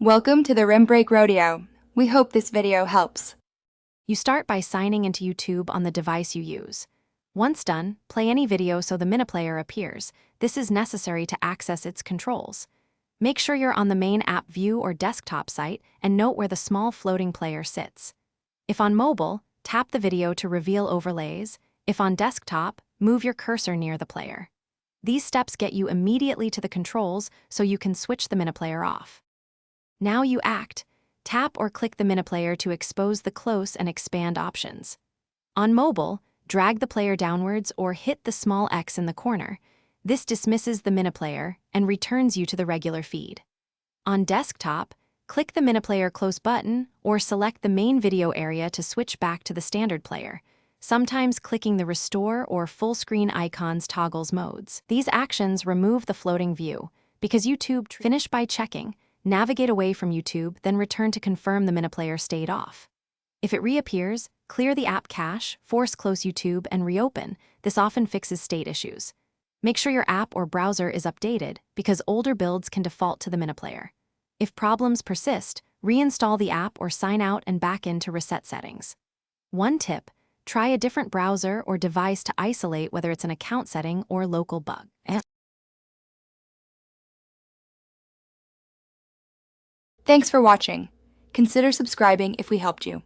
Welcome to the Rim Break Rodeo. We hope this video helps. You start by signing into YouTube on the device you use. Once done, play any video so the Miniplayer appears. This is necessary to access its controls. Make sure you're on the main app view or desktop site and note where the small floating player sits. If on mobile, tap the video to reveal overlays. If on desktop, move your cursor near the player. These steps get you immediately to the controls so you can switch the Miniplayer off. Now you act. Tap or click the Miniplayer to expose the close and expand options. On mobile, drag the player downwards or hit the small X in the corner. This dismisses the Miniplayer and returns you to the regular feed. On desktop, click the Miniplayer close button or select the main video area to switch back to the standard player. Sometimes clicking the restore or full screen icons toggles modes. These actions remove the floating view. Because YouTube finish by checking, navigate away from YouTube, then return to confirm the Miniplayer stayed off. If it reappears, clear the app cache, force close YouTube, and reopen. This often fixes state issues. Make sure your app or browser is updated because older builds can default to the Miniplayer. If problems persist, reinstall the app or sign out and back in to reset settings. One tip: try a different browser or device to isolate whether it's an account setting or local bug. Thanks for watching. Consider subscribing if we helped you.